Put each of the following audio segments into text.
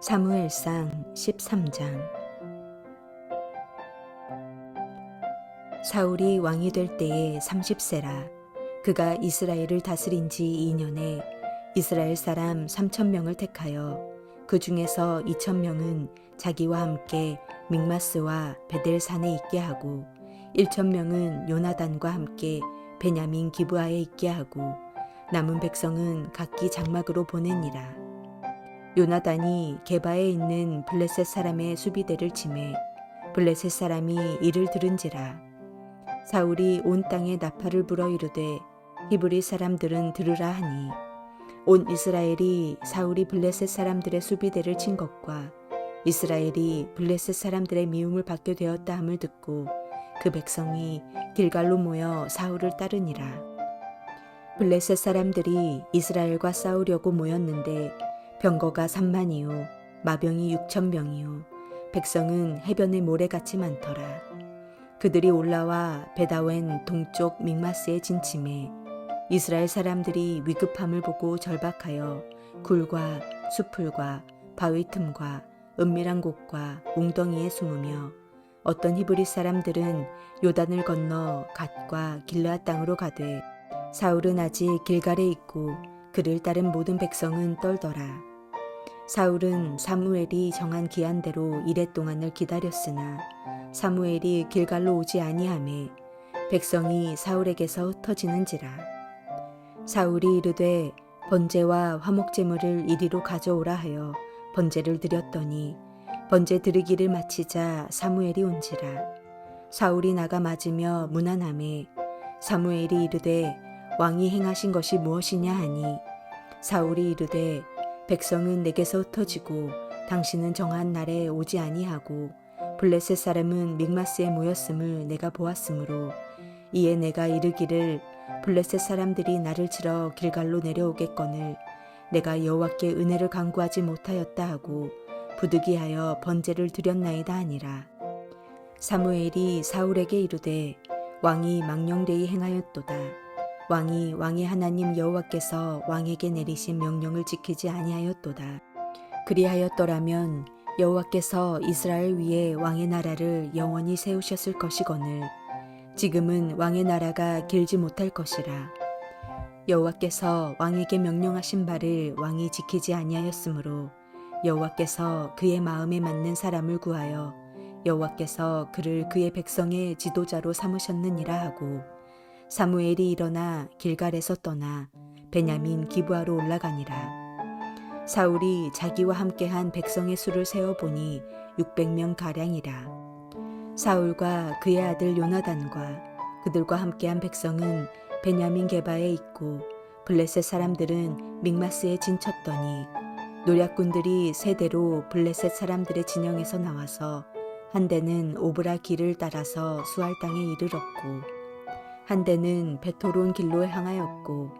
사무엘상 13장. 사울이 왕이 될 때에 30세라. 그가 이스라엘을 다스린 지 2년에 이스라엘 사람 3,000명을 택하여 그 중에서 2,000명은 자기와 함께 믹마스와 베델산에 있게 하고 1,000명은 요나단과 함께 베냐민 기브아에 있게 하고 남은 백성은 각기 장막으로 보내니라. 요나단이 게바에 있는 블레셋 사람의 수비대를 치매 블레셋 사람이 이를 들은지라. 사울이 온 땅에 나팔을 불어 이르되 히브리 사람들은 들으라 하니 온 이스라엘이 사울이 블레셋 사람들의 수비대를 친 것과 이스라엘이 블레셋 사람들의 미움을 받게 되었다 함을 듣고 그 백성이 길갈로 모여 사울을 따르니라. 블레셋 사람들이 이스라엘과 싸우려고 모였는데 병거가 30,000이요 마병이 6,000명이요 백성은 해변의 모래같이 많더라. 그들이 올라와 베다웬 동쪽 믹마스에 진침해 이스라엘 사람들이 위급함을 보고 절박하여 굴과 수풀과 바위 틈과 은밀한 곳과 웅덩이에 숨으며 어떤 히브리 사람들은 요단을 건너 갓과 길르앗 땅으로 가되 사울은 아직 길갈에 있고 그를 따른 모든 백성은 떨더라. 사울은 사무엘이 정한 기한대로 이레 동안을 기다렸으나 사무엘이 길갈로 오지 아니하매 백성이 사울에게서 흩어지는지라. 사울이 이르되 번제와 화목제물을 이리로 가져오라 하여 번제를 드렸더니 번제 드리기를 마치자 사무엘이 온지라. 사울이 나가 맞으며 문안하매 사무엘이 이르되 왕이 행하신 것이 무엇이냐 하니 사울이 이르되 백성은 내게서 흩어지고 당신은 정한 날에 오지 아니하고 블레셋 사람은 믹마스에 모였음을 내가 보았으므로 이에 내가 이르기를 블레셋 사람들이 나를 치러 길갈로 내려오겠거늘 내가 여호와께 은혜를 간구하지 못하였다 하고 부득이하여 번제를 드렸나이다 하니라. 사무엘이 사울에게 이르되 왕이 망령되이 행하였도다. 왕이 왕의 하나님 여호와께서 왕에게 내리신 명령을 지키지 아니하였도다. 그리하였더라면 여호와께서 이스라엘 위에 왕의 나라를 영원히 세우셨을 것이거늘 지금은 왕의 나라가 길지 못할 것이라. 여호와께서 왕에게 명령하신 바를 왕이 지키지 아니하였으므로 여호와께서 그의 마음에 맞는 사람을 구하여 여호와께서 그를 그의 백성의 지도자로 삼으셨느니라 하고 사무엘이 일어나 길갈에서 떠나 베냐민 기브아로 올라가니라. 사울이 자기와 함께한 백성의 수를 세어보니 600명 가량이라. 사울과 그의 아들 요나단과 그들과 함께한 백성은 베냐민 게바에 있고 블레셋 사람들은 믹마스에 진쳤더니 노략군들이 세대로 블레셋 사람들의 진영에서 나와서 한 대는 오브라 길을 따라서 수알 땅에 이르렀고 한 대는 베토론 길로 향하였고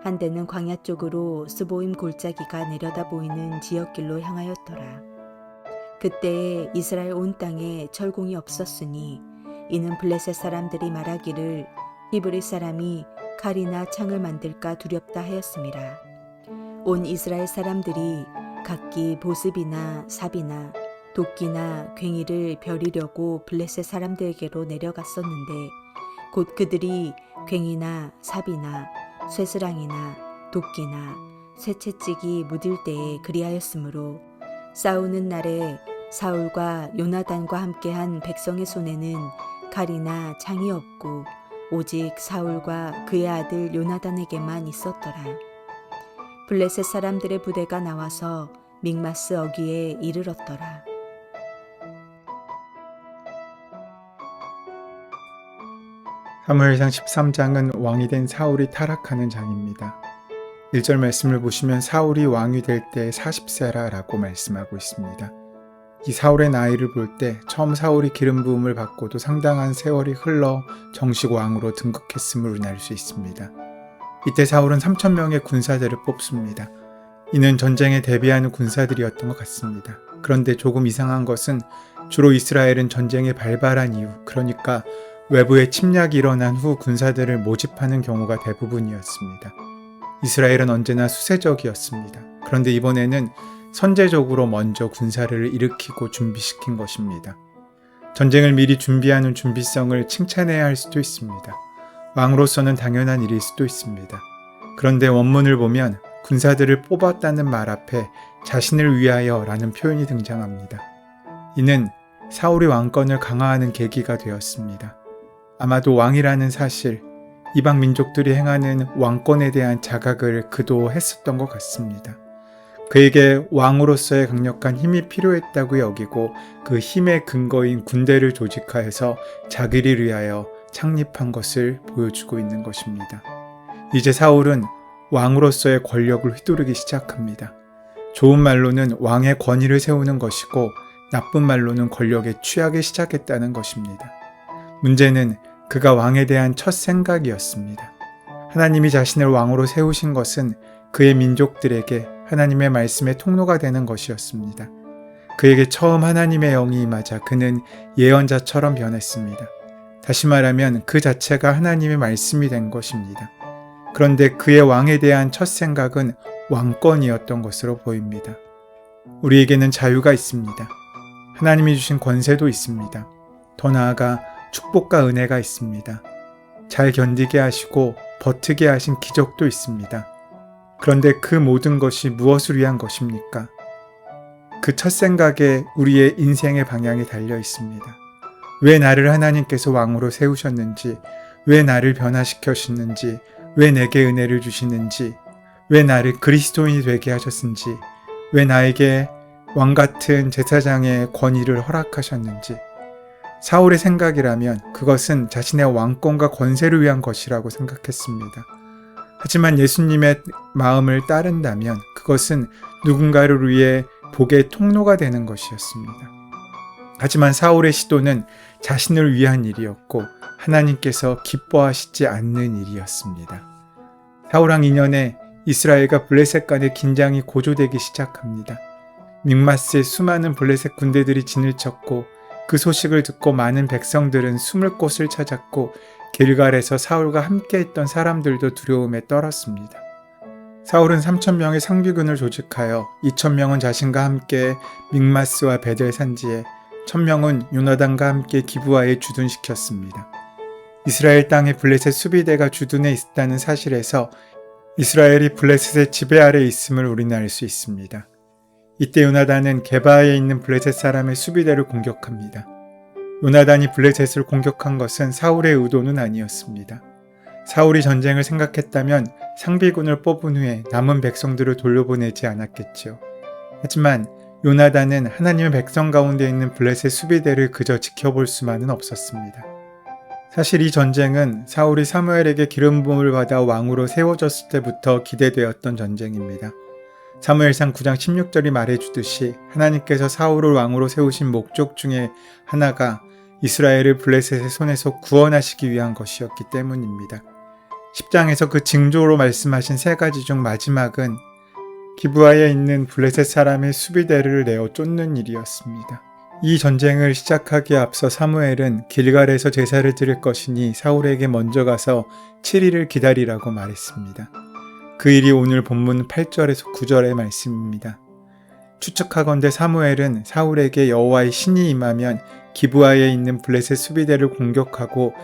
한 대는 광야 쪽으로 스보임 골짜기가 내려다 보이는 지역길로 향하였더라. 그때에 이스라엘 온 땅에 철공이 없었으니 이는 블레셋 사람들이 말하기를 히브리 사람이 칼이나 창을 만들까 두렵다 하였음이라. 온 이스라엘 사람들이 각기 보습이나 삽이나 도끼나 괭이를 벼리려고 블레셋 사람들에게로 내려갔었는데 곧 그들이 괭이나 삽이나 쇠스랑이나 도끼나 쇠채찍이 묻을 때에 그리하였으므로 싸우는 날에 사울과 요나단과 함께한 백성의 손에는 칼이나 창이 없고 오직 사울과 그의 아들 요나단에게만 있었더라. 블레셋 사람들의 부대가 나와서 믹마스 어귀에 이르렀더라. 사무엘상 13장은 왕이 된 사울이 타락하는 장입니다. 1절 말씀을 보시면 사울이 왕이 될 때 40세라 라고 말씀하고 있습니다. 이 사울의 나이를 볼 때 처음 사울이 기름 부음을 받고도 상당한 세월이 흘러 정식 왕으로 등극했음을 우려낼 수 있습니다. 이때 사울은 3,000명의 군사들을 뽑습니다. 이는 전쟁에 대비하는 군사들이었던 것 같습니다. 그런데 조금 이상한 것은 주로 이스라엘은 전쟁에 발발한 이후, 그러니까 외부의 침략이 일어난 후 군사들을 모집하는 경우가 대부분이었습니다. 이스라엘은 언제나 수세적이었습니다. 그런데 이번에는 선제적으로 먼저 군사를 일으키고 준비시킨 것입니다. 전쟁을 미리 준비하는 준비성을 칭찬해야 할 수도 있습니다. 왕으로서는 당연한 일일 수도 있습니다. 그런데 원문을 보면 군사들을 뽑았다는 말 앞에 자신을 위하여 라는 표현이 등장합니다. 이는 사울이 왕권을 강화하는 계기가 되었습니다. 아마도 왕이라는 사실, 이방 민족들이 행하는 왕권에 대한 자각을 그도 했었던 것 같습니다. 그에게 왕으로서의 강력한 힘이 필요했다고 여기고 그 힘의 근거인 군대를 조직하여서 자기를 위하여 창립한 것을 보여주고 있는 것입니다. 이제 사울은 왕으로서의 권력을 휘두르기 시작합니다. 좋은 말로는 왕의 권위를 세우는 것이고 나쁜 말로는 권력에 취하기 시작했다는 것입니다. 문제는 그가 왕에 대한 첫 생각이었습니다. 하나님이 자신을 왕으로 세우신 것은 그의 민족들에게 하나님의 말씀의 통로가 되는 것이었습니다. 그에게 처음 하나님의 영이 임하자 그는 예언자처럼 변했습니다. 다시 말하면 그 자체가 하나님의 말씀이 된 것입니다. 그런데 그의 왕에 대한 첫 생각은 왕권이었던 것으로 보입니다. 우리에게는 자유가 있습니다. 하나님이 주신 권세도 있습니다. 더 나아가 축복과 은혜가 있습니다. 잘 견디게 하시고 버티게 하신 기적도 있습니다. 그런데 그 모든 것이 무엇을 위한 것입니까? 그 첫 생각에 우리의 인생의 방향이 달려 있습니다. 왜 나를 하나님께서 왕으로 세우셨는지, 왜 나를 변화시켜주시는지, 왜 내게 은혜를 주시는지, 왜 나를 그리스도인이 되게 하셨는지, 왜 나에게 왕같은 제사장의 권위를 허락하셨는지. 사울의 생각이라면 그것은 자신의 왕권과 권세를 위한 것이라고 생각했습니다. 하지만 예수님의 마음을 따른다면 그것은 누군가를 위해 복의 통로가 되는 것이었습니다. 하지만 사울의 시도는 자신을 위한 일이었고 하나님께서 기뻐하시지 않는 일이었습니다. 사울왕 2년에 이스라엘과 블레셋 간의 긴장이 고조되기 시작합니다. 믹마스에 수많은 블레셋 군대들이 진을 쳤고 그 소식을 듣고 많은 백성들은 숨을 곳을 찾았고 길갈에서 사울과 함께 있던 사람들도 두려움에 떨었습니다. 사울은 3,000명의 상비군을 조직하여 2,000명은 자신과 함께 믹마스와 베델 산지에 1,000명은 요나단과 함께 기브아에 주둔시켰습니다. 이스라엘 땅에 블레셋 수비대가 주둔해 있다는 사실에서 이스라엘이 블레셋의 지배 아래 있음을 우리는 알 수 있습니다. 이때 요나단은 게바에 있는 블레셋 사람의 수비대를 공격합니다. 요나단이 블레셋을 공격한 것은 사울의 의도는 아니었습니다. 사울이 전쟁을 생각했다면 상비군을 뽑은 후에 남은 백성들을 돌려보내지 않았겠지요. 하지만 요나단은 하나님의 백성 가운데 있는 블레셋 수비대를 그저 지켜볼 수만은 없었습니다. 사실 이 전쟁은 사울이 사무엘에게 기름 부음을 받아 왕으로 세워졌을 때부터 기대되었던 전쟁입니다. 사무엘상 9장 16절이 말해주듯이 하나님께서 사울을 왕으로 세우신 목적 중에 하나가 이스라엘을 블레셋의 손에서 구원하시기 위한 것이었기 때문입니다. 10장에서 그 징조로 말씀하신 세 가지 중 마지막은 기브아에 있는 블레셋 사람의 수비대를 내어 쫓는 일이었습니다. 이 전쟁을 시작하기에 앞서 사무엘은 길갈에서 제사를 드릴 것이니 사울에게 먼저 가서 7일을 기다리라고 말했습니다. 그 일이 오늘 본문 8절에서 9절의 말씀입니다. 추측하건대 사무엘은 사울에게 여호와의 신이 임하면 기브아에 있는 블레셋 수비대를 공격하고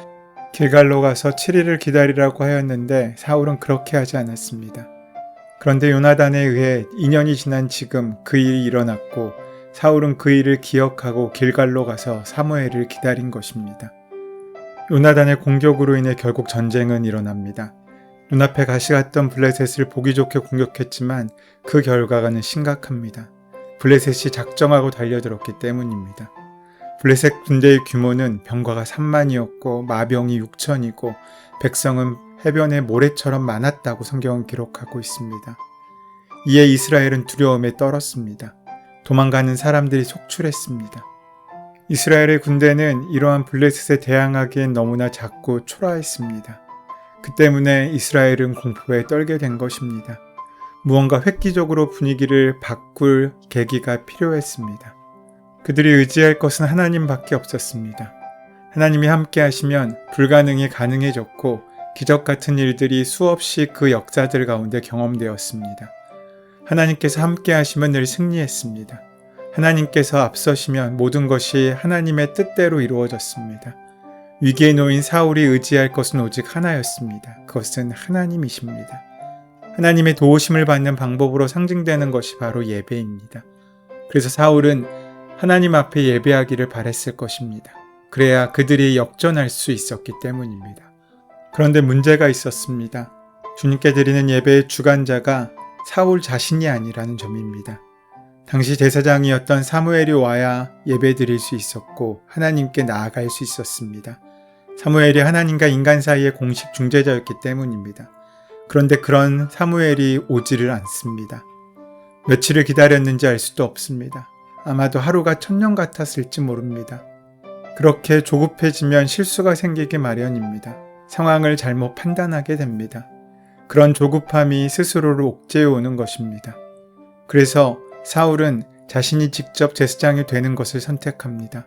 길갈로 가서 7일을 기다리라고 하였는데 사울은 그렇게 하지 않았습니다. 그런데 요나단에 의해 2년이 지난 지금 그 일이 일어났고 사울은 그 일을 기억하고 길갈로 가서 사무엘을 기다린 것입니다. 요나단의 공격으로 인해 결국 전쟁은 일어납니다. 눈앞에 가시갔던 블레셋을 보기 좋게 공격했지만 그 결과는 심각합니다. 블레셋이 작정하고 달려들었기 때문입니다. 블레셋 군대의 규모는 병과가 3만이었고 마병이 6천이고 백성은 해변의 모래처럼 많았다고 성경은 기록하고 있습니다. 이에 이스라엘은 두려움에 떨었습니다. 도망가는 사람들이 속출했습니다. 이스라엘의 군대는 이러한 블레셋에 대항하기엔 너무나 작고 초라했습니다. 그 때문에 이스라엘은 공포에 떨게 된 것입니다. 무언가 획기적으로 분위기를 바꿀 계기가 필요했습니다. 그들이 의지할 것은 하나님밖에 없었습니다. 하나님이 함께 하시면 불가능이 가능해졌고 기적 같은 일들이 수없이 그 역사들 가운데 경험되었습니다. 하나님께서 함께 하시면 늘 승리했습니다. 하나님께서 앞서시면 모든 것이 하나님의 뜻대로 이루어졌습니다. 위기에 놓인 사울이 의지할 것은 오직 하나였습니다. 그것은 하나님이십니다. 하나님의 도우심을 받는 방법으로 상징되는 것이 바로 예배입니다. 그래서 사울은 하나님 앞에 예배하기를 바랬을 것입니다. 그래야 그들이 역전할 수 있었기 때문입니다. 그런데 문제가 있었습니다. 주님께 드리는 예배의 주관자가 사울 자신이 아니라는 점입니다. 당시 제사장이었던 사무엘이 와야 예배 드릴 수 있었고 하나님께 나아갈 수 있었습니다. 사무엘이 하나님과 인간 사이의 공식 중재자였기 때문입니다. 그런데 그런 사무엘이 오지를 않습니다. 며칠을 기다렸는지 알 수도 없습니다. 아마도 하루가 천년 같았을지 모릅니다. 그렇게 조급해지면 실수가 생기기 마련입니다. 상황을 잘못 판단하게 됩니다. 그런 조급함이 스스로를 옥죄해 오는 것입니다. 그래서 사울은 자신이 직접 제사장이 되는 것을 선택합니다.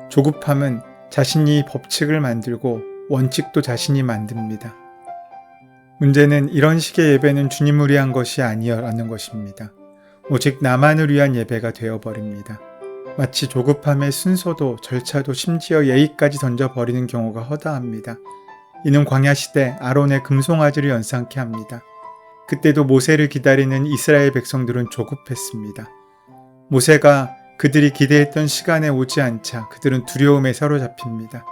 조급함은 자신이 법칙을 만들고 원칙도 자신이 만듭니다. 문제는 이런 식의 예배는 주님을 위한 것이 아니라는 것입니다. 오직 나만을 위한 예배가 되어버립니다. 마치 조급함의 순서도 절차도 심지어 예의까지 던져버리는 경우가 허다합니다. 이는 광야시대 아론의 금송아지를 연상케 합니다. 그때도 모세를 기다리는 이스라엘 백성들은 조급했습니다. 모세가 그들이 기대했던 시간에 오지 않자 그들은 두려움에 사로잡힙니다.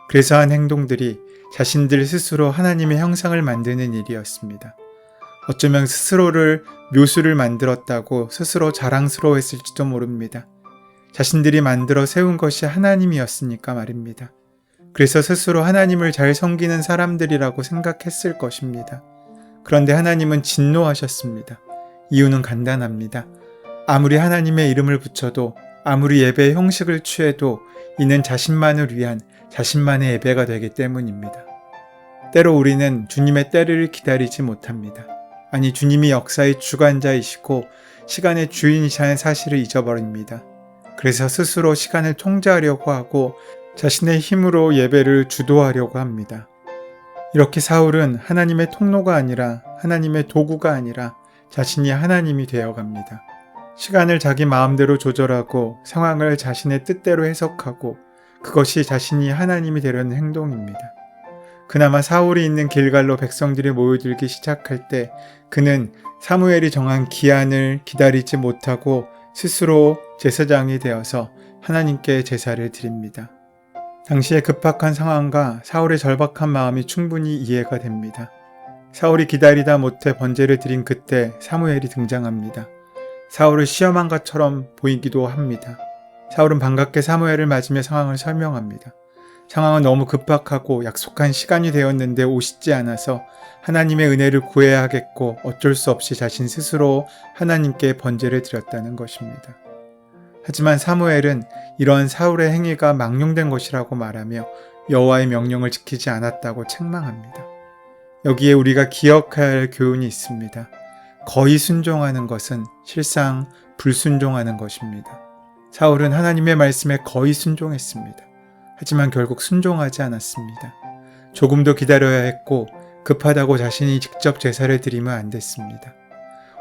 그래서 한 행동들이 자신들 스스로 하나님의 형상을 만드는 일이었습니다. 어쩌면 스스로를 묘수를 만들었다고 스스로 자랑스러워했을지도 모릅니다. 자신들이 만들어 세운 것이 하나님이었으니까 말입니다. 그래서 스스로 하나님을 잘 섬기는 사람들이라고 생각했을 것입니다. 그런데 하나님은 진노하셨습니다. 이유는 간단합니다. 아무리 하나님의 이름을 붙여도 아무리 예배의 형식을 취해도 이는 자신만을 위한 자신만의 예배가 되기 때문입니다. 때로 우리는 주님의 때를 기다리지 못합니다. 아니 주님이 역사의 주관자이시고 시간의 주인이시라는 사실을 잊어버립니다. 그래서 스스로 시간을 통제하려고 하고 자신의 힘으로 예배를 주도하려고 합니다. 이렇게 사울은 하나님의 통로가 아니라 하나님의 도구가 아니라 자신이 하나님이 되어갑니다. 시간을 자기 마음대로 조절하고 상황을 자신의 뜻대로 해석하고 그것이 자신이 하나님이 되려는 행동입니다. 그나마 사울이 있는 길갈로 백성들이 모여들기 시작할 때 그는 사무엘이 정한 기한을 기다리지 못하고 스스로 제사장이 되어서 하나님께 제사를 드립니다. 당시의 급박한 상황과 사울의 절박한 마음이 충분히 이해가 됩니다. 사울이 기다리다 못해 번제를 드린 그때 사무엘이 등장합니다. 사울을 시험한 것처럼 보이기도 합니다. 사울은 반갑게 사무엘을 맞으며 상황을 설명합니다. 상황은 너무 급박하고 약속한 시간이 되었는데 오시지 않아서 하나님의 은혜를 구해야 하겠고 어쩔 수 없이 자신 스스로 하나님께 번제를 드렸다는 것입니다. 하지만 사무엘은 이러한 사울의 행위가 망령된 것이라고 말하며 여호와의 명령을 지키지 않았다고 책망합니다. 여기에 우리가 기억해야 할 교훈이 있습니다. 거의 순종하는 것은 실상 불순종하는 것입니다. 사울은 하나님의 말씀에 거의 순종했습니다. 하지만 결국 순종하지 않았습니다. 조금 더 기다려야 했고 급하다고 자신이 직접 제사를 드리면 안 됐습니다.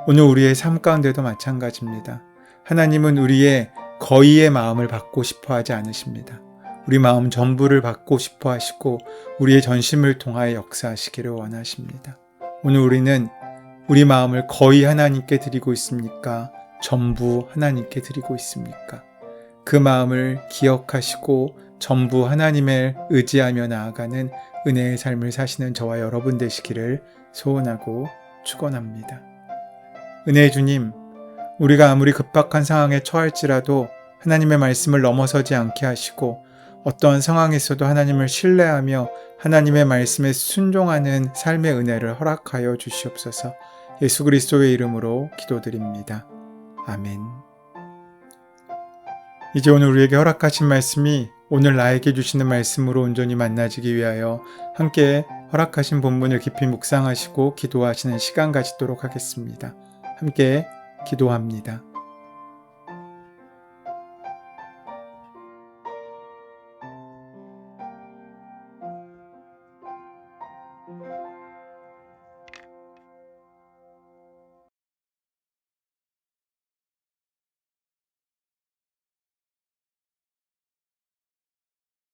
오늘 우리의 삶 가운데도 마찬가지입니다. 하나님은 우리의 거의의 마음을 받고 싶어 하지 않으십니다. 우리 마음 전부를 받고 싶어 하시고 우리의 전심을 통하여 역사하시기를 원하십니다. 오늘 우리는 우리 마음을 거의 하나님께 드리고 있습니까? 전부 하나님께 드리고 있습니까? 그 마음을 기억하시고 전부 하나님을 의지하며 나아가는 은혜의 삶을 사시는 저와 여러분 되시기를 소원하고 축원합니다. 은혜의 주님, 우리가 아무리 급박한 상황에 처할지라도 하나님의 말씀을 넘어서지 않게 하시고 어떠한 상황에서도 하나님을 신뢰하며 하나님의 말씀에 순종하는 삶의 은혜를 허락하여 주시옵소서. 예수 그리스도의 이름으로 기도드립니다. 아멘. 이제 오늘 우리에게 허락하신 말씀이 오늘 나에게 주시는 말씀으로 온전히 만나지기 위하여 함께 허락하신 본문을 깊이 묵상하시고 기도하시는 시간 가지도록 하겠습니다. 함께 기도합니다.